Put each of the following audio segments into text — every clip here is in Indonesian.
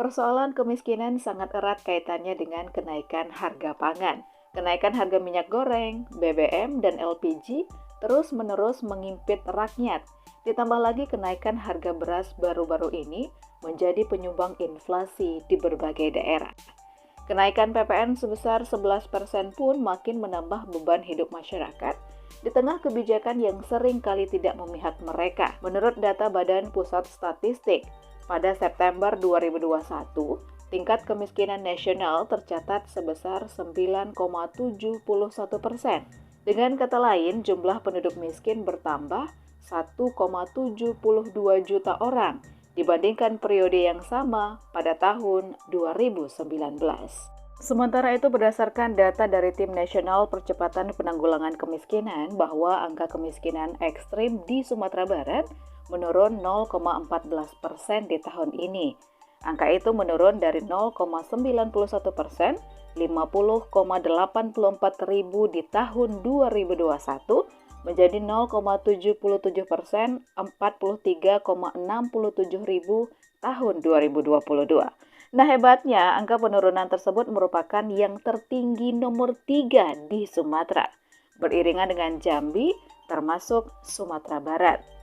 Persoalan kemiskinan sangat erat kaitannya dengan kenaikan harga pangan. Kenaikan harga minyak goreng, BBM, dan LPG terus-menerus mengimpit rakyat. Ditambah lagi kenaikan harga beras baru-baru ini menjadi penyumbang inflasi di berbagai daerah. Kenaikan PPN sebesar 11% pun makin menambah beban hidup masyarakat di tengah kebijakan yang sering kali tidak memihak mereka. Menurut data Badan Pusat Statistik, pada September 2021, tingkat kemiskinan nasional tercatat sebesar 9,71%. Dengan kata lain, jumlah penduduk miskin bertambah 1,72 juta orang dibandingkan periode yang sama pada tahun 2019. Sementara itu, berdasarkan data dari Tim Nasional Percepatan Penanggulangan Kemiskinan bahwa angka kemiskinan ekstrim di Sumatera Barat menurun 0,14% di tahun ini. Angka itu menurun dari 0,91%, 50,84 ribu di tahun 2021, menjadi 0,77%, 43,67 ribu tahun 2022. Nah, hebatnya angka penurunan tersebut merupakan yang tertinggi nomor 3 di Sumatera, beriringan dengan Jambi termasuk Sumatera Barat.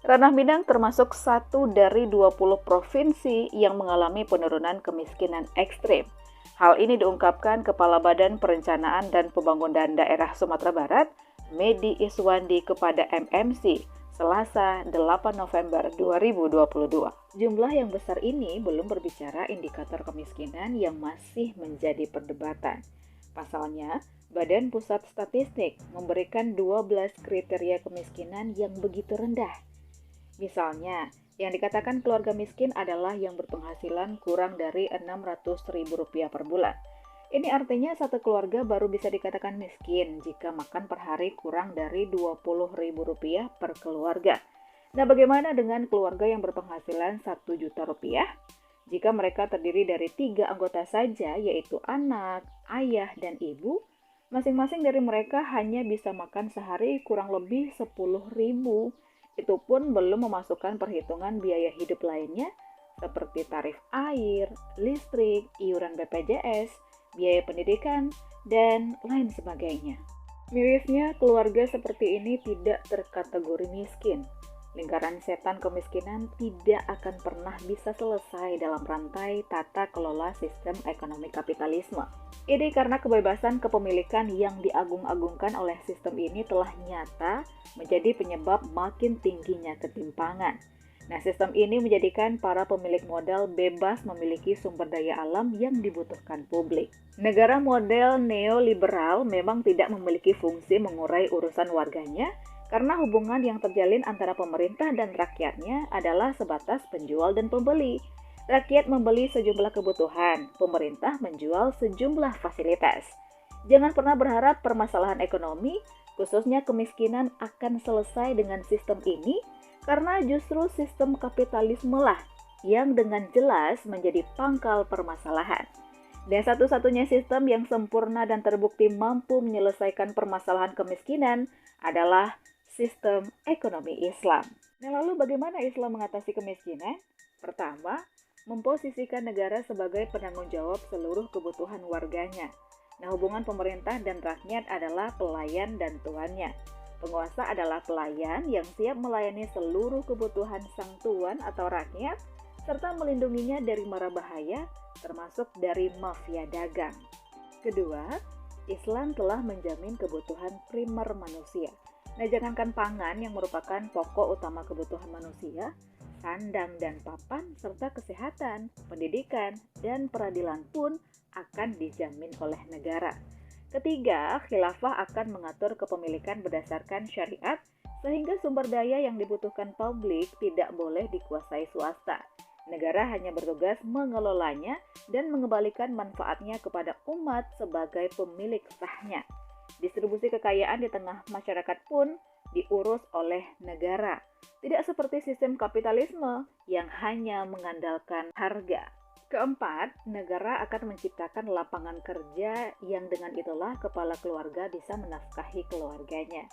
Ranah Minang termasuk satu dari 20 provinsi yang mengalami penurunan kemiskinan ekstrim. Hal ini diungkapkan Kepala Badan Perencanaan dan Pembangunan Daerah Sumatera Barat, Medi Iswandi kepada MMC, Selasa 8 November 2022. Jumlah yang besar ini belum berbicara indikator kemiskinan yang masih menjadi perdebatan. Pasalnya, Badan Pusat Statistik memberikan 12 kriteria kemiskinan yang begitu rendah. Misalnya, yang dikatakan keluarga miskin adalah yang berpenghasilan kurang dari Rp600.000 per bulan. Ini artinya satu keluarga baru bisa dikatakan miskin jika makan per hari kurang dari Rp20.000 per keluarga. Nah, bagaimana dengan keluarga yang berpenghasilan Rp1 juta? Jika mereka terdiri dari 3 anggota saja, yaitu anak, ayah, dan ibu, masing-masing dari mereka hanya bisa makan sehari kurang lebih Rp10.000. Itu pun belum memasukkan perhitungan biaya hidup lainnya seperti tarif air, listrik, iuran BPJS, biaya pendidikan, dan lain sebagainya. Mirisnya, keluarga seperti ini tidak terkategori miskin. Lingkaran setan kemiskinan tidak akan pernah bisa selesai dalam rantai tata kelola sistem ekonomi kapitalisme. Ini karena kebebasan kepemilikan yang diagung-agungkan oleh sistem ini telah nyata menjadi penyebab makin tingginya ketimpangan. Nah, sistem ini menjadikan para pemilik modal bebas memiliki sumber daya alam yang dibutuhkan publik. Negara model neoliberal memang tidak memiliki fungsi mengurai urusan warganya karena hubungan yang terjalin antara pemerintah dan rakyatnya adalah sebatas penjual dan pembeli. Rakyat membeli sejumlah kebutuhan, pemerintah menjual sejumlah fasilitas. Jangan pernah berharap permasalahan ekonomi, khususnya kemiskinan, akan selesai dengan sistem ini, karena justru sistem kapitalisme lah yang dengan jelas menjadi pangkal permasalahan. Dan satu-satunya sistem yang sempurna dan terbukti mampu menyelesaikan permasalahan kemiskinan adalah sistem ekonomi Islam. Nah, lalu bagaimana Islam mengatasi kemiskinan? Pertama, memposisikan negara sebagai penanggung jawab seluruh kebutuhan warganya. Nah, hubungan pemerintah dan rakyat adalah pelayan dan tuannya. Penguasa adalah pelayan yang siap melayani seluruh kebutuhan sang tuan atau rakyat, serta melindunginya dari mara bahaya, termasuk dari mafia dagang. Kedua, Islam telah menjamin kebutuhan primer manusia. Nah, jangankan pangan yang merupakan pokok utama kebutuhan manusia, sandang dan papan, serta kesehatan, pendidikan, dan peradilan pun akan dijamin oleh negara. Ketiga, khilafah akan mengatur kepemilikan berdasarkan syariat, sehingga sumber daya yang dibutuhkan publik tidak boleh dikuasai swasta. Negara hanya bertugas mengelolanya dan mengembalikan manfaatnya kepada umat sebagai pemilik sahnya. Distribusi kekayaan di tengah masyarakat pun diurus oleh negara. Tidak seperti sistem kapitalisme yang hanya mengandalkan harga. Keempat, negara akan menciptakan lapangan kerja yang dengan itulah kepala keluarga bisa menafkahi keluarganya.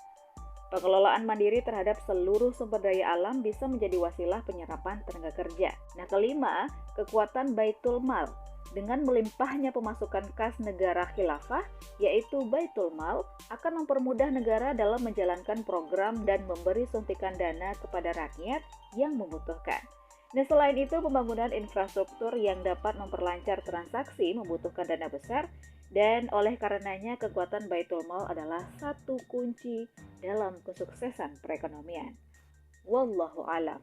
Pengelolaan mandiri terhadap seluruh sumber daya alam bisa menjadi wasilah penyerapan tenaga kerja. Nah, kelima, kekuatan Baitul Mal. Dengan melimpahnya pemasukan kas negara khilafah, yaitu Baitul Mal, akan mempermudah negara dalam menjalankan program dan memberi suntikan dana kepada rakyat yang membutuhkan. Nah, selain itu, pembangunan infrastruktur yang dapat memperlancar transaksi membutuhkan dana besar, dan oleh karenanya kekuatan Baitul Mal adalah satu kunci dalam kesuksesan perekonomian. Wallahu alam.